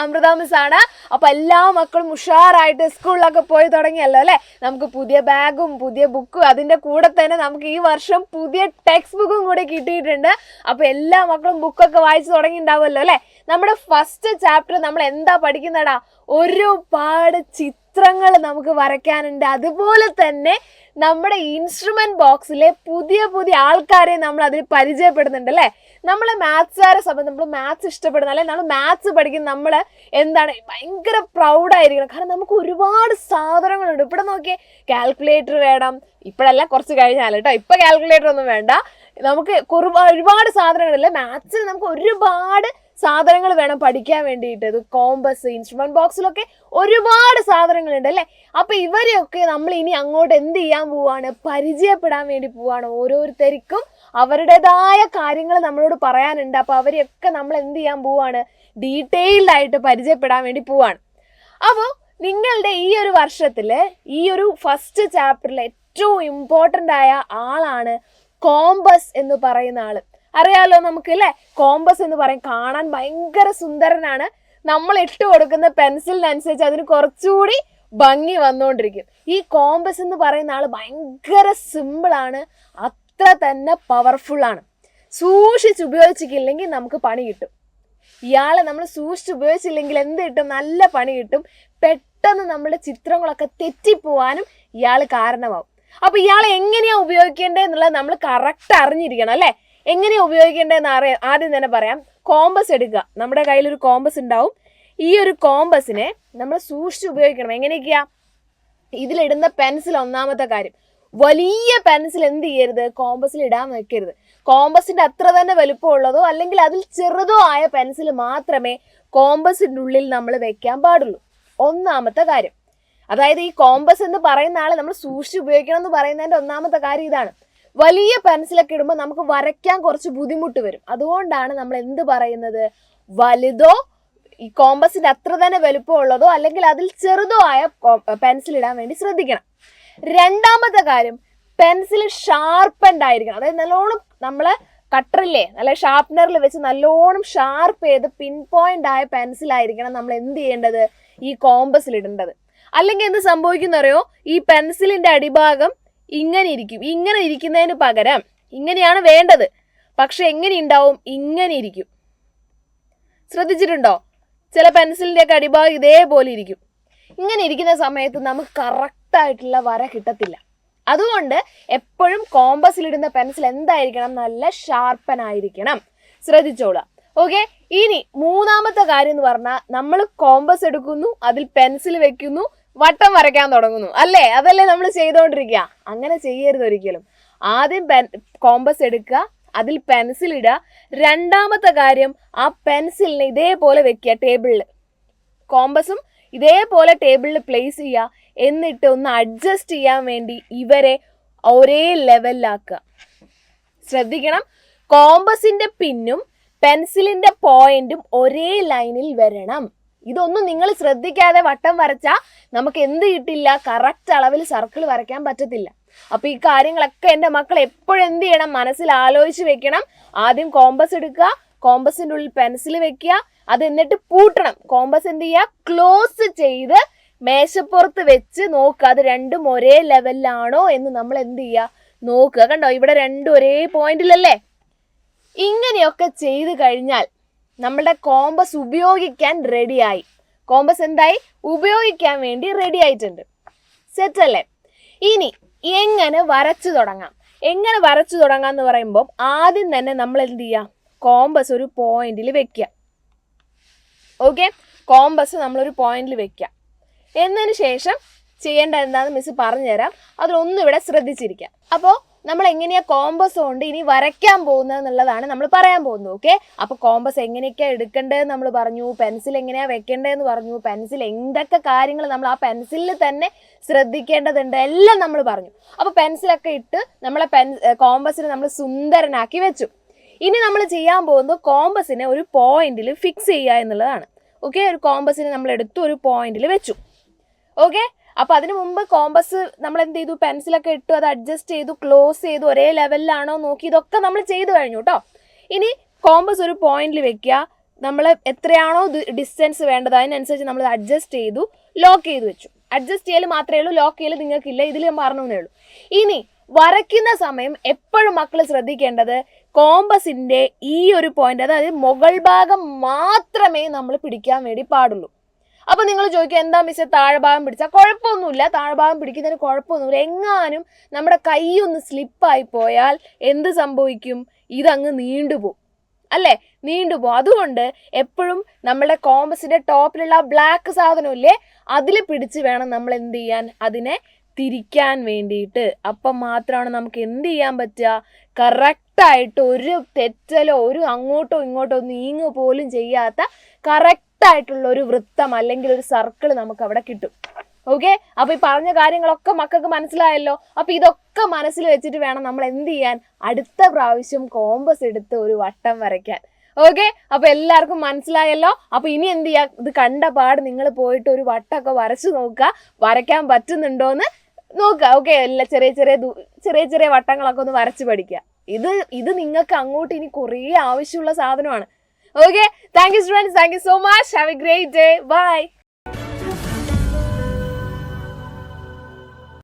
Amrita miss ആണ്. അപ്പോൾ എല്ലാ മക്കളും ഉഷാറായിട്ട് സ്കൂളിലൊക്കെ പോയി തുടങ്ങിയല്ലോ അല്ലേ? നമുക്ക് പുതിയ ബാഗും പുതിയ ബുക്കും അതിൻ്റെ കൂടെ തന്നെ നമുക്ക് ഈ വർഷം പുതിയ ടെക്സ്റ്റ് ബുക്കും കൂടി കിട്ടിയിട്ടുണ്ട്. അപ്പോൾ എല്ലാ മക്കളും ബുക്കൊക്കെ വായിച്ചു തുടങ്ങിയിട്ടുണ്ടാവുമല്ലോ അല്ലേ? നമ്മുടെ ഫസ്റ്റ് ചാപ്റ്റർ നമ്മൾ എന്താ പഠിക്കുന്നടാ? ഒരുപാട് ചിത്രങ്ങൾ നമുക്ക് വരയ്ക്കാനുണ്ട്. അതുപോലെ തന്നെ നമ്മുടെ ഇൻസ്ട്രുമെന്റ് ബോക്സിലെ പുതിയ പുതിയ ആൾക്കാരെ നമ്മൾ അതിൽ പരിചയപ്പെടുന്നുണ്ട് അല്ലേ? നമ്മളെ മാത്സുകാരെ സംബന്ധിച്ച് നമ്മൾ മാത്സ് ഇഷ്ടപ്പെടുന്ന അല്ലെ, നമ്മൾ മാത്സ് പഠിക്കുന്ന നമ്മൾ എന്താണ് ഭയങ്കര പ്രൗഡായിരിക്കണം. കാരണം നമുക്ക് ഒരുപാട് സാധനങ്ങളുണ്ട്. ഇവിടെ നോക്കിയേ, കാൽക്കുലേറ്റർ വേണം. ഇപ്പോഴല്ല, കുറച്ച് കഴിഞ്ഞാൽ കേട്ടോ. ഇപ്പം കാൽക്കുലേറ്റർ ഒന്നും വേണ്ട. നമുക്ക് ഒരുപാട് സാധനങ്ങളില്ലേ മാത്സിൽ. നമുക്ക് ഒരുപാട് സാധനങ്ങൾ വേണം പഠിക്കാൻ വേണ്ടിയിട്ട്. ഇത് കോമ്പസ്, ഇൻസ്ട്രുമെന്റ് ബോക്സിലൊക്കെ ഒരുപാട് സാധനങ്ങളുണ്ട് അല്ലേ? അപ്പൊ ഇവരെയൊക്കെ നമ്മൾ ഇനി അങ്ങോട്ട് എന്ത് ചെയ്യാൻ പോവാണ്? പരിചയപ്പെടാൻ വേണ്ടി പോവാണ്. ഓരോരുത്തർക്കും അവരുടേതായ കാര്യങ്ങൾ നമ്മളോട് പറയാനുണ്ട്. അപ്പൊ അവരെയൊക്കെ നമ്മൾ എന്ത് ചെയ്യാൻ പോവാണ്? ഡീറ്റെയിൽഡ് ആയിട്ട് പരിചയപ്പെടാൻ വേണ്ടി പോവാണ്. അപ്പോൾ നിങ്ങളുടെ ഈ ഒരു വർഷത്തില് ഈ ഒരു ഫസ്റ്റ് ചാപ്റ്ററിൽ ഏറ്റവും ഇമ്പോർട്ടൻ്റ് ആയ ആളാണ് കോമ്പസ് എന്ന് പറയുന്ന ആള്. അറിയാലോ നമുക്ക് അല്ലേ? കോമ്പസ് എന്ന് പറയും, കാണാൻ ഭയങ്കര സുന്ദരനാണ്. നമ്മൾ ഇട്ട് കൊടുക്കുന്ന പെൻസിലിനനുസരിച്ച് അതിന് കുറച്ചുകൂടി ഭംഗി വന്നുകൊണ്ടിരിക്കും. ഈ കോമ്പസ് എന്ന് പറയുന്ന ആൾ ഭയങ്കര സിമ്പിളാണ്, അത്ര തന്നെ പവർഫുൾ ആണ്. സൂക്ഷിച്ച് ഉപയോഗിച്ചില്ലെങ്കിൽ നമുക്ക് പണി കിട്ടും. ഇയാളെ നമ്മൾ സൂക്ഷിച്ച് ഉപയോഗിച്ചില്ലെങ്കിൽ എന്ത് കിട്ടും? നല്ല പണി കിട്ടും. പെട്ടെന്ന് നമ്മുടെ ചിത്രങ്ങളൊക്കെ തെറ്റിപ്പോവാനും ഇയാൾ കാരണമാവും. അപ്പൊ ഇയാളെ എങ്ങനെയാ ഉപയോഗിക്കേണ്ടതെന്നുള്ളത് നമ്മൾ കറക്റ്റ് അറിഞ്ഞിരിക്കണം അല്ലേ? എങ്ങനെയാ ഉപയോഗിക്കേണ്ടതെന്ന് ആദ്യം തന്നെ പറയാം. കോമ്പസ് എടുക്കുക. നമ്മുടെ കയ്യിലൊരു കോമ്പസ് ഉണ്ടാവും. ഈ ഒരു കോമ്പസിനെ നമ്മൾ സൂക്ഷിച്ച് ഉപയോഗിക്കണം. എങ്ങനെയൊക്കെയാ? ഇതിലിടുന്ന പെൻസിൽ ഒന്നാമത്തെ കാര്യം, വലിയ പെൻസിൽ എന്ത് ചെയ്യരുത്? കോമ്പസിൽ ഇടാൻ വെക്കരുത്. കോമ്പസിന്റെ അത്ര തന്നെ വലുപ്പമുള്ളതോ അല്ലെങ്കിൽ അതിൽ ചെറുതോ ആയ പെൻസിൽ മാത്രമേ കോമ്പസിന്റെ ഉള്ളിൽ നമ്മൾ വെക്കാൻ പാടുള്ളൂ. ഒന്നാമത്തെ കാര്യം. അതായത് ഈ കോമ്പസ് എന്ന് പറയുന്ന ആളെ നമ്മൾ സൂക്ഷിച്ച് ഉപയോഗിക്കണം എന്ന് പറയുന്നതിന്റെ ഒന്നാമത്തെ കാര്യം ഇതാണ്. വലിയ പെൻസിലൊക്കെ ഇടുമ്പോൾ നമുക്ക് വരയ്ക്കാൻ കുറച്ച് ബുദ്ധിമുട്ട് വരും. അതുകൊണ്ടാണ് നമ്മൾ എന്ത് പറയുന്നത്? വലുതോ ഈ കോമ്പസിന്റെ അത്ര തന്നെ വലുപ്പമുള്ളതോ അല്ലെങ്കിൽ അതിൽ ചെറുതോ ആയ പെൻസിൽ ഇടാൻ വേണ്ടി ശ്രദ്ധിക്കണം. രണ്ടാമത്തെ കാര്യം, പെൻസിൽ ഷാർപ്പൻഡ് ആയിരിക്കണം. അതായത് നല്ലോണം നമ്മൾ കട്ടറില്ലേ, നല്ല ഷാർപ്നറിൽ വെച്ച് നല്ലോണം ഷാർപ്പ് ചെയ്ത് പിൻ പോയിന്റ് ആയ പെൻസിലായിരിക്കണം നമ്മൾ എന്ത് ചെയ്യേണ്ടത്? ഈ കോമ്പസിൽ ഇടേണ്ടത്. അല്ലെങ്കിൽ എന്ത് സംഭവിക്കുന്നറിയോ? ഈ പെൻസിലിന്റെ അടിഭാഗം ഇങ്ങനെ ഇരിക്കും. ഇങ്ങനെ ഇരിക്കുന്നതിന് പകരം ഇങ്ങനെയാണ് വേണ്ടത്, പക്ഷെ എങ്ങനെ ഉണ്ടാവും? ഇങ്ങനെ ഇരിക്കും. ശ്രദ്ധിച്ചിട്ടുണ്ടോ? ചില പെൻസിലിന്റെ ഒക്കെ അടിഭാഗം ഇതേപോലെ ഇരിക്കും. ഇങ്ങനെ ഇരിക്കുന്ന സമയത്ത് നമുക്ക് കറക്റ്റായിട്ടുള്ള വര കിട്ടത്തില്ല. അതുകൊണ്ട് എപ്പോഴും കോമ്പസിലിടുന്ന പെൻസിൽ എന്തായിരിക്കണം? നല്ല ഷാർപ്പനായിരിക്കണം. ശ്രദ്ധിച്ചോളാം. ഓക്കെ. ഇനി മൂന്നാമത്തെ കാര്യം എന്ന് പറഞ്ഞാൽ, നമ്മൾ കോമ്പസ് എടുക്കുന്നു, അതിൽ പെൻസിൽ വെക്കുന്നു, വട്ടം വരയ്ക്കാൻ തുടങ്ങുന്നു അല്ലേ? അതല്ലേ നമ്മൾ ചെയ്തുകൊണ്ടിരിക്കുക. അങ്ങനെ ചെയ്യരുത് ഒരിക്കലും. ആദ്യം കോമ്പസ് എടുക്കുക, അതിൽ പെൻസിൽ ഇടുക. രണ്ടാമത്തെ കാര്യം, ആ പെൻസിലിനെ ഇതേപോലെ വെക്കുക ടേബിളിൽ. കോമ്പസും ഇതേപോലെ ടേബിളിൽ പ്ലേസ് ചെയ്യുക. എന്നിട്ട് ഒന്ന് അഡ്ജസ്റ്റ് ചെയ്യാൻ വേണ്ടി ഇവരെ ഒരേ ലെവലിലാക്കുക. ശ്രദ്ധിക്കണം, കോമ്പസിന്റെ പിന്നും പെൻസിലിന്റെ പോയിന്റും ഒരേ ലൈനിൽ വരണം. ഇതൊന്നും നിങ്ങൾ ശ്രദ്ധിക്കാതെ വട്ടം വരച്ചാൽ നമുക്ക് എന്ത് കിട്ടില്ല? കറക്റ്റ് അളവിൽ സർക്കിൾ വരയ്ക്കാൻ പറ്റത്തില്ല. അപ്പൊ ഈ കാര്യങ്ങളൊക്കെ എൻ്റെ മക്കൾ എപ്പോഴും എന്ത് ചെയ്യണം? മനസ്സിൽ ആലോചിച്ച് വെക്കണം. ആദ്യം കോമ്പസ് എടുക്കുക, കോമ്പസിന്റെ ഉള്ളിൽ പെൻസിൽ വെക്കുക, അത് എന്നിട്ട് പൂട്ടണം. കോമ്പസ് എന്ത് ചെയ്യുക? ക്ലോസ് ചെയ്ത് മേശപ്പുറത്ത് വെച്ച് നോക്കുക. അത് രണ്ടും ഒരേ ലെവലിലാണോ എന്ന് നമ്മൾ എന്ത് ചെയ്യുക? നോക്കുക. കണ്ടോ, ഇവിടെ രണ്ടും ഒരേ പോയിന്റിലല്ലേ? ഇങ്ങനെയൊക്കെ ചെയ്ത് കഴിഞ്ഞാൽ നമ്മളുടെ കോമ്പസ് ഉപയോഗിക്കാൻ റെഡിയായി. കോമ്പസ് എന്തായി? ഉപയോഗിക്കാൻ വേണ്ടി റെഡി ആയിട്ടുണ്ട്. സെറ്റ് അല്ലേ? ഇനി എങ്ങനെ വരച്ചു തുടങ്ങാം? എങ്ങനെ വരച്ചു തുടങ്ങാം എന്ന് പറയുമ്പോൾ ആദ്യം തന്നെ നമ്മൾ എന്ത് ചെയ്യുക? കോമ്പസ് ഒരു പോയിന്റിൽ വെക്കുക. ഓക്കെ, കോമ്പസ് നമ്മളൊരു പോയിന്റിൽ വെക്കുക. എന്നതിന് ശേഷം ചെയ്യേണ്ട എന്താണെന്ന് മിസ് പറഞ്ഞുതരാം. അതിലൊന്നും ഇവിടെ ശ്രദ്ധിച്ചിരിക്കുക. അപ്പോൾ നമ്മൾ എങ്ങനെയാ കോമ്പസ് കൊണ്ട് ഇനി വരയ്ക്കാൻ പോകുന്നത് എന്നുള്ളതാണ് നമ്മൾ പറയാൻ പോകുന്നത്. ഓക്കെ, അപ്പോൾ കോമ്പസ് എങ്ങനെയൊക്കെയാണ് എടുക്കേണ്ടതെന്ന് നമ്മൾ പറഞ്ഞു, പെൻസിൽ എങ്ങനെയാ വെക്കേണ്ടതെന്ന് പറഞ്ഞു, പെൻസിൽ എന്തൊക്കെ കാര്യങ്ങൾ നമ്മൾ ആ പെൻസിലിൽ തന്നെ ശ്രദ്ധിക്കേണ്ടതുണ്ട് എല്ലാം നമ്മൾ പറഞ്ഞു. അപ്പോൾ പെൻസിലൊക്കെ ഇട്ട് നമ്മളെ കോമ്പസിനെ നമ്മൾ സുന്ദരനാക്കി വെച്ചു. ഇനി നമ്മൾ ചെയ്യാൻ പോകുന്നത് കോമ്പസിനെ ഒരു പോയിന്റിൽ ഫിക്സ് ചെയ്യുക എന്നുള്ളതാണ്. ഓക്കെ, ഒരു കോമ്പസിനെ നമ്മൾ എടുത്തു ഒരു പോയിന്റിൽ വെച്ചു. ഓക്കെ, അപ്പോൾ അതിന് മുമ്പ് കോമ്പസ് നമ്മൾ എന്ത് ചെയ്തു? പെൻസിലൊക്കെ ഇട്ടു, അത് അഡ്ജസ്റ്റ് ചെയ്തു, ക്ലോസ് ചെയ്തു, ഒരേ ലെവലിലാണോ നോക്കി, ഇതൊക്കെ നമ്മൾ ചെയ്തു കഴിഞ്ഞു കേട്ടോ. ഇനി കോമ്പസ് ഒരു പോയിന്റിൽ വെക്കുക. നമ്മൾ എത്രയാണോ ഡിസ്റ്റൻസ് വേണ്ടത് അതിനനുസരിച്ച് നമ്മൾ അഡ്ജസ്റ്റ് ചെയ്തു, ലോക്ക് ചെയ്ത് വെച്ചു. അഡ്ജസ്റ്റ് ചെയ്യൽ മാത്രമേ ഉള്ളൂ, ലോക്ക് ചെയ്യൽ നിങ്ങൾക്കില്ല. ഇതിൽ ഞാൻ പറഞ്ഞേ ഉള്ളൂ. ഇനി വരയ്ക്കുന്ന സമയം എപ്പോഴും മക്കൾ ശ്രദ്ധിക്കേണ്ടത് കോമ്പസിൻ്റെ ഈ ഒരു പോയിന്റ്, അതായത് മുകൾ ഭാഗം മാത്രമേ നമ്മൾ പിടിക്കാൻ വേണ്ടി പാടുള്ളൂ. അപ്പോൾ നിങ്ങൾ ചോദിക്കുക, എന്താ മിസ്സേ താഴ്ഭാഗം പിടിച്ചാൽ? കുഴപ്പമൊന്നുമില്ല, താഴ്ഭാഗം പിടിക്കുന്നതിന് കുഴപ്പമൊന്നുമില്ല. എങ്ങാനും നമ്മുടെ കൈ ഒന്ന് സ്ലിപ്പായി പോയാൽ എന്ത് സംഭവിക്കും? ഇതങ്ങ് നീണ്ടുപോകും അല്ലേ, നീണ്ടുപോകും. അതുകൊണ്ട് എപ്പോഴും നമ്മുടെ കോമ്പസിൻ്റെ ടോപ്പിലുള്ള ബ്ലാക്ക് സാധനമില്ലേ, അതിൽ പിടിച്ച് വേണം നമ്മൾ എന്ത് ചെയ്യാൻ, അതിനെ തിരിക്കാൻ വേണ്ടിയിട്ട്. അപ്പം മാത്രമാണ് നമുക്ക് എന്ത് ചെയ്യാൻ പറ്റുക, കറക്റ്റായിട്ട് ഒരു തെറ്റലോ ഒരു അങ്ങോട്ടോ ഇങ്ങോട്ടോ നീങ്ങുക പോലും ചെയ്യാത്ത കറക്റ്റായിട്ടുള്ള ഒരു വൃത്തം അല്ലെങ്കിൽ ഒരു സർക്കിൾ നമുക്ക് അവിടെ കിട്ടും. ഓക്കെ, അപ്പോൾ ഈ പറഞ്ഞ കാര്യങ്ങളൊക്കെ മക്കൾക്ക് മനസ്സിലായല്ലോ. അപ്പോൾ ഇതൊക്കെ മനസ്സിൽ വെച്ചിട്ട് വേണം നമ്മൾ എന്ത് ചെയ്യാൻ, അടുത്ത പ്രാവശ്യം കോമ്പസ് എടുത്ത് ഒരു വട്ടം വരയ്ക്കാൻ. ഓക്കെ, അപ്പോൾ എല്ലാവർക്കും മനസ്സിലായല്ലോ. അപ്പോൾ ഇനി എന്ത് ചെയ്യുക, ഇത് കണ്ട പാട് നിങ്ങൾ പോയിട്ട് ഒരു വട്ടമൊക്കെ വരച്ച് നോക്കുക, വരയ്ക്കാൻ പറ്റുന്നുണ്ടോയെന്ന് നോക്കുക. ഓക്കെ, എല്ലാ ചെറിയ ചെറിയ വട്ടങ്ങളൊക്കെ ഒന്ന് വരച്ച് പഠിക്കുക. ഇത് നിങ്ങൾക്ക് അങ്ങോട്ട് ഇനി കുറേ ആവശ്യമുള്ള സാധനമാണ്. Okay, thank you students, thank you so much. Have a great day. By.